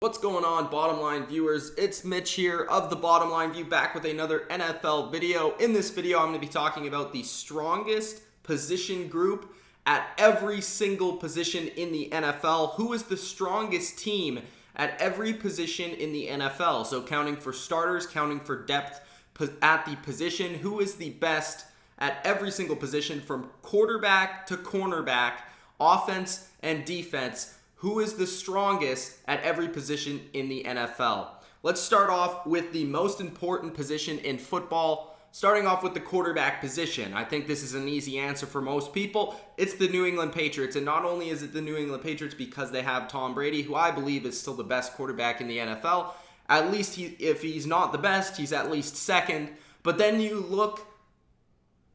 What's going on, Bottom Line viewers? It's Mitch here of the Bottom Line View, back with another NFL video. In this video, I'm going to be talking about the strongest position group at every single position in the NFL. Who is the strongest team at every position in the NFL? So counting for starters, counting for depth at the position, who is the best at every single position from quarterback to cornerback, offense and defense? Who is the strongest at every position in the NFL? Let's start off with the most important position in football, starting off with the quarterback position. I think this is an easy answer for most people. It's the New England Patriots, and not only is it the New England Patriots because they have Tom Brady, who I believe is still the best quarterback in the NFL. At least if he's not the best, he's at least second. But then you look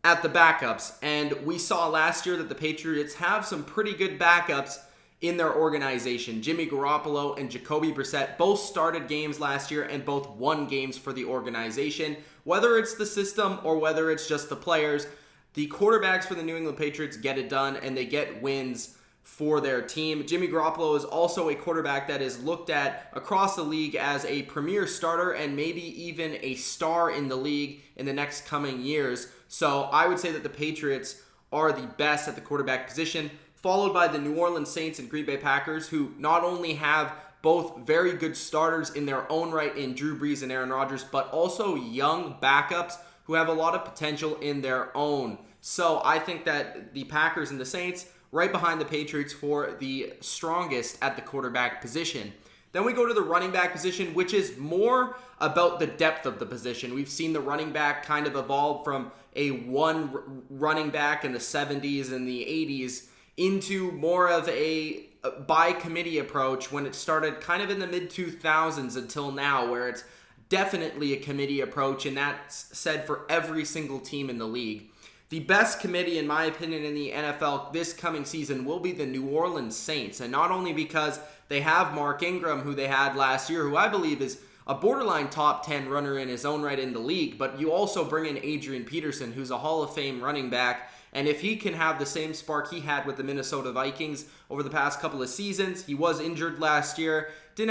at the backups, and we saw last year that the Patriots have some pretty good backups in their organization. Jimmy Garoppolo and Jacoby Brissett both started games last year and both won games for the organization. Whether it's the system or whether it's just the players, the quarterbacks for the New England Patriots get it done and they get wins for their team. Jimmy Garoppolo is also a quarterback that is looked at across the league as a premier starter and maybe even a star in the league in the next coming years. So I would say that the Patriots are the best at the quarterback position, followed by the New Orleans Saints and Green Bay Packers, who not only have both very good starters in their own right in Drew Brees and Aaron Rodgers, but also young backups who have a lot of potential in their own. So I think that the Packers and the Saints, right behind the Patriots for the strongest at the quarterback position. Then we go to the running back position, which is more about the depth of the position. We've seen the running back kind of evolve from a one running back in the 70s and the 80s into more of a by committee approach when it started kind of in the mid-2000s until now, where it's definitely a committee approach, and that's said for every single team in the league. The best committee, in my opinion, in the NFL this coming season will be the New Orleans Saints, and not only because they have Mark Ingram, who they had last year, who I believe is a borderline top 10 runner in his own right in the league, but you also bring in Adrian Peterson, who's a Hall of Fame running back. And if he can have the same spark he had with the Minnesota Vikings over the past couple of seasons, he was injured last year, didn't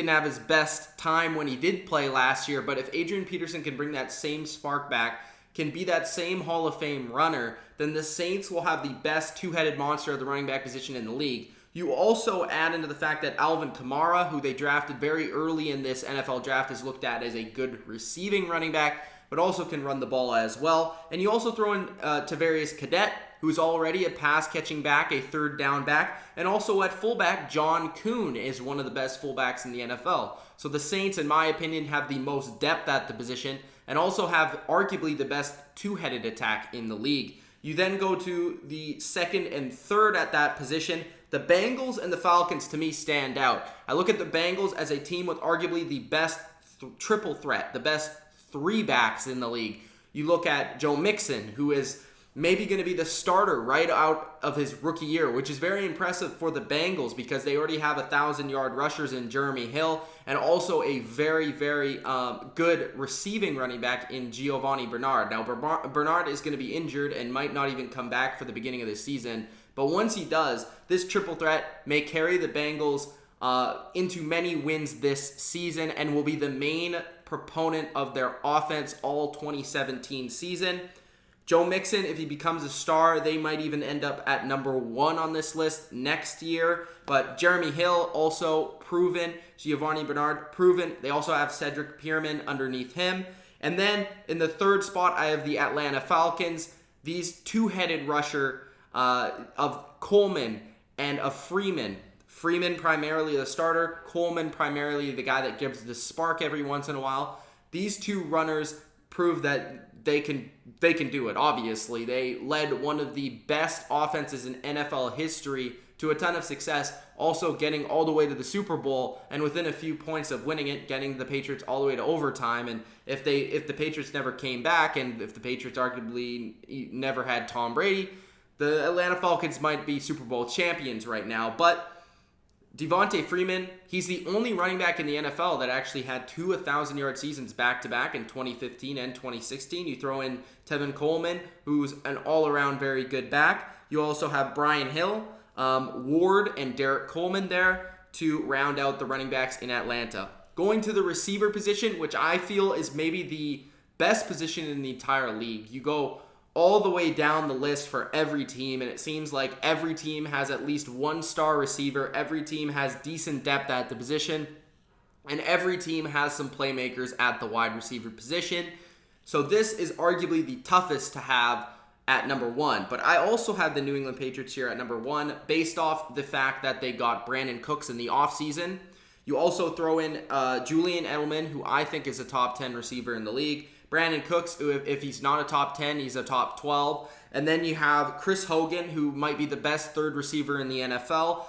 have his best time when he did play last year. But if Adrian Peterson can bring that same spark back, can be that same Hall of Fame runner, then the Saints will have the best two-headed monster at the running back position in the league. You also add into the fact that Alvin Kamara, who they drafted very early in this NFL draft, is looked at as a good receiving running back, but also can run the ball as well. And you also throw in Tavarius Cadet, who's already a pass-catching back, a third down back, and also at fullback, John Kuhn is one of the best fullbacks in the NFL. So the Saints, in my opinion, have the most depth at the position and also have arguably the best two-headed attack in the league. You then go to the second and third at that position. The Bengals and the Falcons, to me, stand out. I look at the Bengals as a team with arguably the best triple threat, the best three backs in the league. You look at Joe Mixon, who is maybe going to be the starter right out of his rookie year, which is very impressive for the Bengals because they already have 1,000-yard rushers in Jeremy Hill and also a very, very good receiving running back in Giovanni Bernard. Now, Bernard is going to be injured and might not even come back for the beginning of the season, but once he does, this triple threat may carry the Bengals into many wins this season and will be the main proponent of their offense all 2017 season. Joe Mixon, if he becomes a star, they might even end up at number 1 on this list next year. But Jeremy Hill, also proven. Giovanni Bernard, proven. They also have Cedric Pierman underneath him. And then in the third spot, I have the Atlanta Falcons. These two-headed rusher of Coleman and of Freeman. Freeman primarily the starter, Coleman primarily the guy that gives the spark every once in a while. These two runners prove that they can do it, obviously. They led one of the best offenses in NFL history to a ton of success, also getting all the way to the Super Bowl, and within a few points of winning it, getting the Patriots all the way to overtime. And if the Patriots never came back, and if the Patriots arguably never had Tom Brady, the Atlanta Falcons might be Super Bowl champions right now. But Devontae Freeman, he's the only running back in the NFL that actually had 2 1,000-yard seasons back-to-back in 2015 and 2016. You throw in Tevin Coleman, who's an all-around very good back. You also have Brian Hill, Ward, and Derek Coleman there. to round out the running backs in Atlanta. Going to the receiver position, which I feel is maybe the best position in the entire league. You go all the way down the list for every team, and it seems like every team has at least one star receiver. Every team has decent depth at the position, and every team has some playmakers at the wide receiver position. So this is arguably the toughest to have at number 1. But I also have the New England Patriots here at number 1 based off the fact that they got Brandon Cooks in the offseason. You also throw in Julian Edelman, who I think is a top 10 receiver in the league. Brandon Cooks, if he's not a top 10, he's a top 12. And then you have Chris Hogan, who might be the best third receiver in the NFL.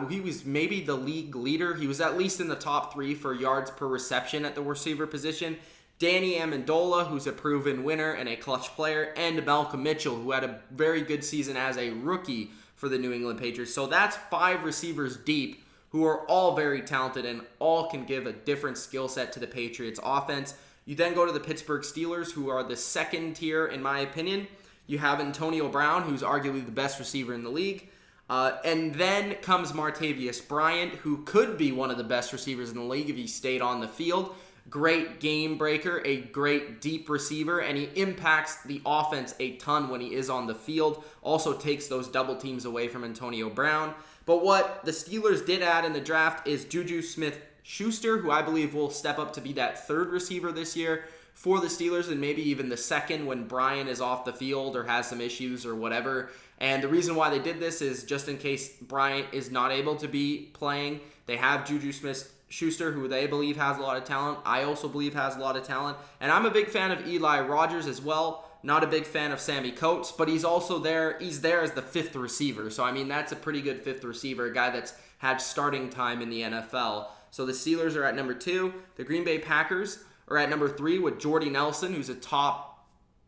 He was maybe the league leader. He was at least in the top 3 for yards per reception at the receiver position. Danny Amendola, who's a proven winner and a clutch player. And Malcolm Mitchell, who had a very good season as a rookie for the New England Patriots. So that's 5 receivers deep, who are all very talented and all can give a different skill set to the Patriots offense. You then go to the Pittsburgh Steelers, who are the second tier, in my opinion. You have Antonio Brown, who's arguably the best receiver in the league. And then comes Martavius Bryant, who could be one of the best receivers in the league if he stayed on the field. Great game breaker, a great deep receiver, and he impacts the offense a ton when he is on the field. Also takes those double teams away from Antonio Brown. But what the Steelers did add in the draft is Juju Smith-Schuster, who I believe will step up to be that third receiver this year for the Steelers, and maybe even the second when Brian is off the field or has some issues or whatever. And the reason why they did this is just in case Bryant is not able to be playing. They have Juju Smith-Schuster, who they believe has a lot of talent. I also believe has a lot of talent. And I'm a big fan of Eli Rogers as well. Not a big fan of Sammy Coates, but he's also there. He's there as the 5th receiver. So, I mean, that's a pretty good 5th receiver, a guy that's had starting time in the NFL. So the Steelers are at number 2. The Green Bay Packers are at number 3 with Jordy Nelson, who's a top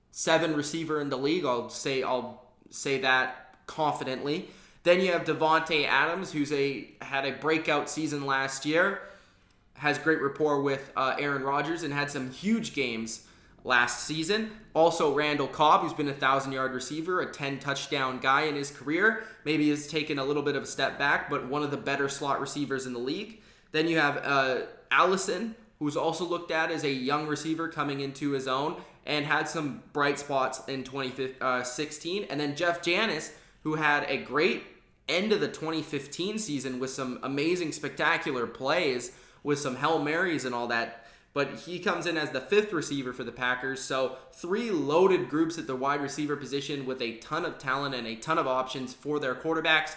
7 receiver in the league. I'll say that confidently. Then you have Devontae Adams, who's had a breakout season last year, has great rapport with Aaron Rodgers, and had some huge games last season. Also, Randall Cobb, who's been a 1,000-yard receiver, a 10-touchdown guy in his career. Maybe has taken a little bit of a step back, but one of the better slot receivers in the league. Then you have Allison, who's also looked at as a young receiver coming into his own and had some bright spots in 2016. And then Jeff Janis, who had a great end of the 2015 season with some amazing, spectacular plays with some Hail Marys and all that. But he comes in as the 5th receiver for the Packers. So 3 loaded groups at the wide receiver position with a ton of talent and a ton of options for their quarterbacks.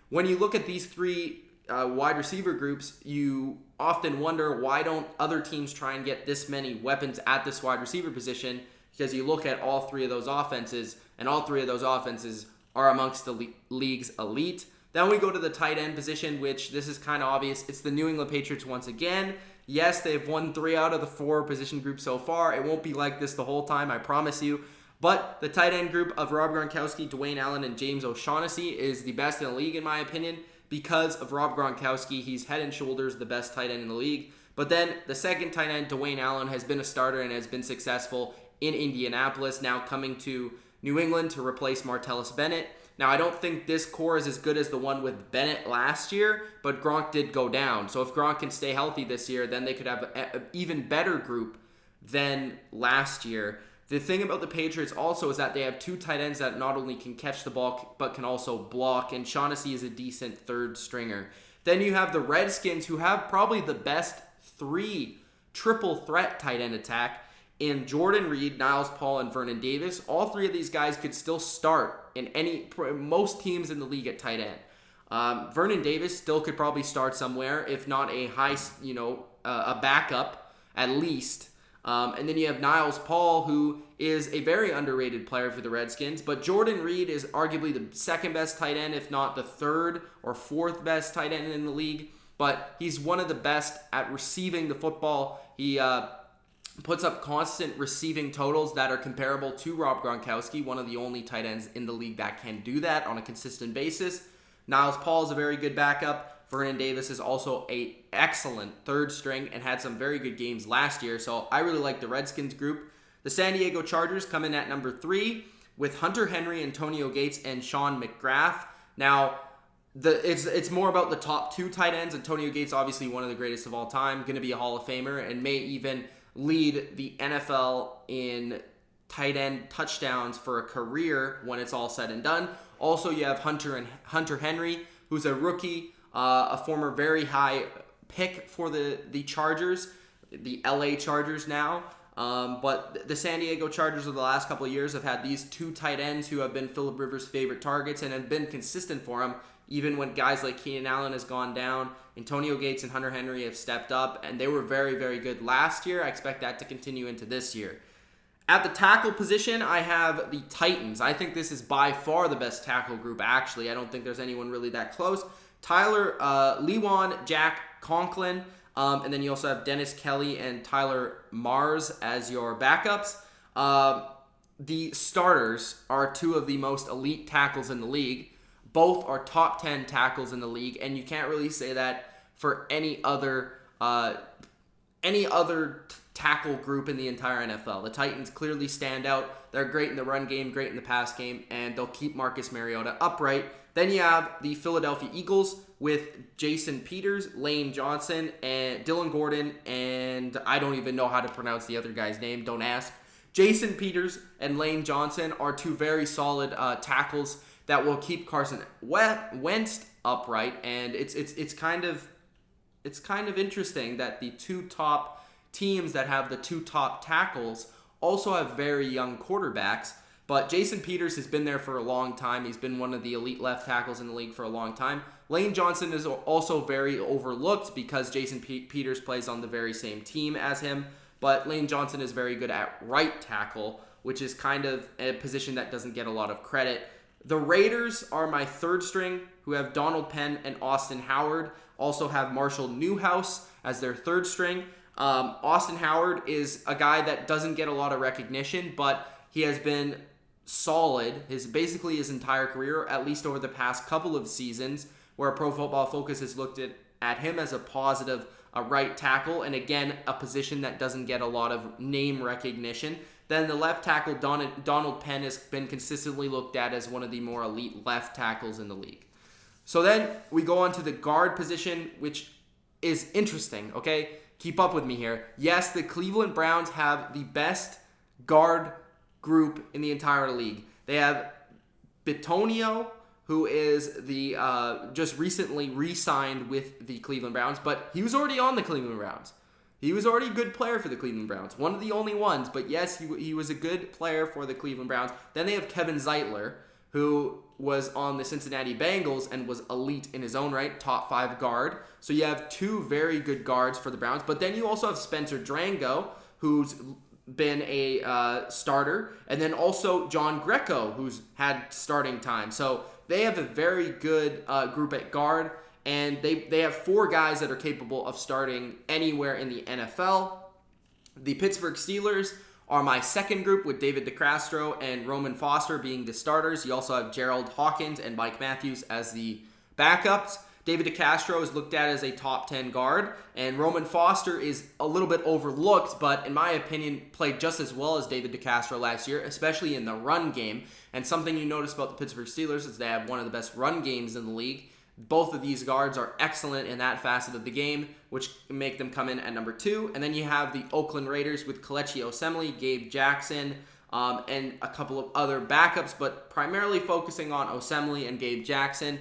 When you look at these 3 wide receiver groups, you often wonder why don't other teams try and get this many weapons at this wide receiver position, because you look at all 3 of those offenses, and all 3 of those offenses are amongst the league's elite. Then we go to the tight end position, which this is kind of obvious. It's the New England Patriots once again. Yes, they've won 3 out of the 4 position groups so far. It won't be like this the whole time, I promise you. But the tight end group of Rob Gronkowski, Dwayne Allen, and James O'Shaughnessy is the best in the league, in my opinion. Because of Rob Gronkowski, he's head and shoulders the best tight end in the league. But then the second tight end, Dwayne Allen, has been a starter and has been successful in Indianapolis, now coming to New England to replace Martellus Bennett. Now, I don't think this core is as good as the one with Bennett last year, but Gronk did go down. So if Gronk can stay healthy this year, then they could have an even better group than last year. The thing about the Patriots also is that they have 2 tight ends that not only can catch the ball, but can also block, and Shaughnessy is a decent 3rd stringer. Then you have the Redskins, who have probably the best 3 triple threat tight end attack in Jordan Reed, Niles Paul, and Vernon Davis. All 3 of these guys could still start in most teams in the league at tight end. Vernon Davis still could probably start somewhere, if not a a backup at least. And then you have Niles Paul, who is a very underrated player for the Redskins. But Jordan Reed is arguably the 2nd best tight end, if not the 3rd or 4th best tight end in the league. But he's one of the best at receiving the football. He puts up constant receiving totals that are comparable to Rob Gronkowski, one of the only tight ends in the league that can do that on a consistent basis. Niles Paul is a very good backup. Vernon Davis is also an excellent 3rd string and had some very good games last year. So I really like the Redskins group. The San Diego Chargers come in at number 3 with Hunter Henry, Antonio Gates, and Sean McGrath. Now, It's more about the top 2 tight ends. Antonio Gates, obviously one of the greatest of all time, going to be a Hall of Famer and may even lead the NFL in tight end touchdowns for a career when it's all said and done. Also, you have Hunter Henry, who's a rookie, a former very high pick for the Chargers, the LA Chargers now. But the San Diego Chargers of the last couple of years have had these 2 tight ends who have been Phillip Rivers' favorite targets and have been consistent for him, even when guys like Keenan Allen has gone down. Antonio Gates and Hunter Henry have stepped up, and they were very, very good last year. I expect that to continue into this year. At the tackle position, I have the Titans. I think this is by far the best tackle group, actually. I don't think there's anyone really that close. Tyler Lewan, Jack Conklin, and then you also have Dennis Kelly and Tyler Mars as your backups. The starters are 2 of the most elite tackles in the league. Both are top 10 tackles in the league, and you can't really say that for any other tackle group in the entire NFL. The Titans clearly stand out. They're great in the run game, great in the pass game, and they'll keep Marcus Mariota upright. Then you have the Philadelphia Eagles with Jason Peters, Lane Johnson, and Dylan Gordon, and I don't even know how to pronounce the other guy's name. Don't ask. Jason Peters and Lane Johnson are 2 very solid tackles that will keep Carson Wentz upright, and it's kind of interesting that the 2 top teams that have the 2 top tackles also have very young quarterbacks. But Jason Peters has been there for a long time. He's been one of the elite left tackles in the league for a long time. Lane Johnson is also very overlooked because Jason Peters plays on the very same team as him. But Lane Johnson is very good at right tackle, which is kind of a position that doesn't get a lot of credit. The Raiders are my 3rd string, who have Donald Penn and Austin Howard. Also have Marshall Newhouse as their 3rd string. Austin Howard is a guy that doesn't get a lot of recognition, but he has been solid basically his entire career, at least over the past couple of seasons, where Pro Football Focus has looked at him as a positive right tackle, and again, a position that doesn't get a lot of name recognition. Then the left tackle, Donald Penn, has been consistently looked at as one of the more elite left tackles in the league. So then we go on to the guard position, which is interesting, okay? Keep up with me here. Yes, the Cleveland Browns have the best guard group in the entire league. They have Bitonio, who is the just recently re-signed with the Cleveland Browns, but he was already on the Cleveland Browns. He was already a good player for the Cleveland Browns. One of the only ones, but yes, he was a good player for the Cleveland Browns. Then they have Kevin Zeitler, who was on the Cincinnati Bengals and was elite in his own right, top 5 guard. So you have 2 very good guards for the Browns. But then you also have Spencer Drango, who's been a starter, and then also John Greco, who's had starting time. So they have a very good group at guard, and they have 4 guys that are capable of starting anywhere in the NFL. The Pittsburgh Steelers are my 2nd group, with David DeCastro and Roman Foster being the starters. You also have Gerald Hawkins and Mike Matthews as the backups. David DeCastro is looked at as a top 10 guard, and Roman Foster is a little bit overlooked, but in my opinion, played just as well as David DeCastro last year, especially in the run game. And something you notice about the Pittsburgh Steelers is they have one of the best run games in the league. Both of these guards are excellent in that facet of the game, which make them come in at number 2. And then you have the Oakland Raiders with Kelechi Osemele, Gabe Jackson, and a couple of other backups, but primarily focusing on Osemele and Gabe Jackson.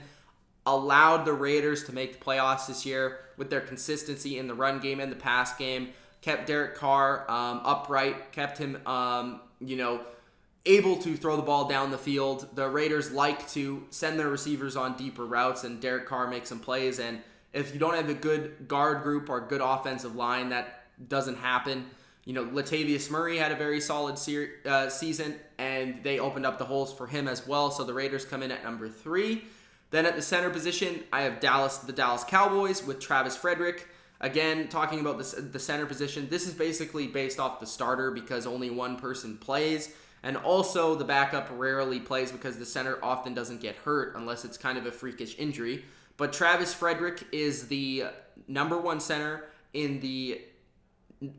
Allowed the Raiders to make the playoffs this year with their consistency in the run game and the pass game. Kept Derek Carr upright, kept him, able to throw the ball down the field. The Raiders like to send their receivers on deeper routes, and Derek Carr makes some plays. And if you don't have a good guard group or good offensive line, that doesn't happen. Latavius Murray had a very solid season, and they opened up the holes for him as well. So the Raiders come in at number 3. Then at the center position, I have the Dallas Cowboys with Travis Frederick. Again, talking about the center position, this is basically based off the starter because only one person plays. And also the backup rarely plays because the center often doesn't get hurt unless it's kind of a freakish injury. But Travis Frederick is the number 1 center in the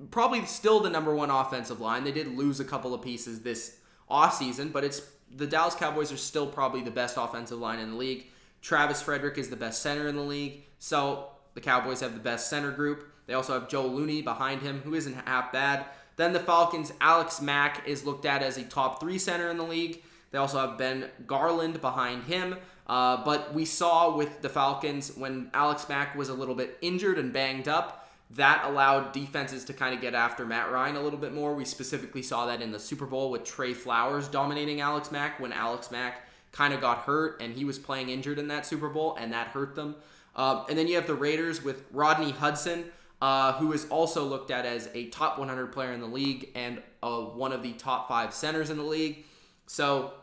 probably still the number 1 offensive line. They did lose a couple of pieces this offseason, but the Dallas Cowboys are still probably the best offensive line in the league. Travis Frederick is the best center in the league. So the Cowboys have the best center group. They also have Joe Looney behind him, who isn't half bad. Then the Falcons, Alex Mack is looked at as a top 3 center in the league. They also have Ben Garland behind him. But we saw with the Falcons, when Alex Mack was a little bit injured and banged up, that allowed defenses to kind of get after Matt Ryan a little bit more. We specifically saw that in the Super Bowl with Trey Flowers dominating Alex Mack when Alex Mack kind of got hurt and he was playing injured in that Super Bowl, and that hurt them. And then you have the Raiders with Rodney Hudson, who is also looked at as a top 100 player in the league and one of the top 5 centers in the league. So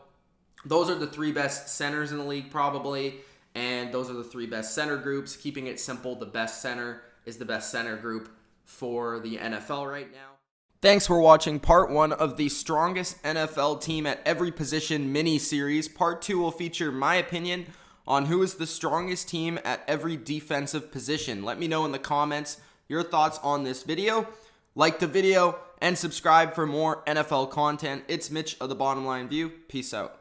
those are the 3 best centers in the league probably, and those are the 3 best center groups. Keeping it simple, the best center is the best center group for the NFL right now. Thanks for watching part 1 of the strongest NFL team at every position mini-series. Part 2 will feature my opinion on who is the strongest team at every defensive position. Let me know in the comments your thoughts on this video. Like the video and subscribe for more NFL content. It's Mitch of The Bottom Line View. Peace out.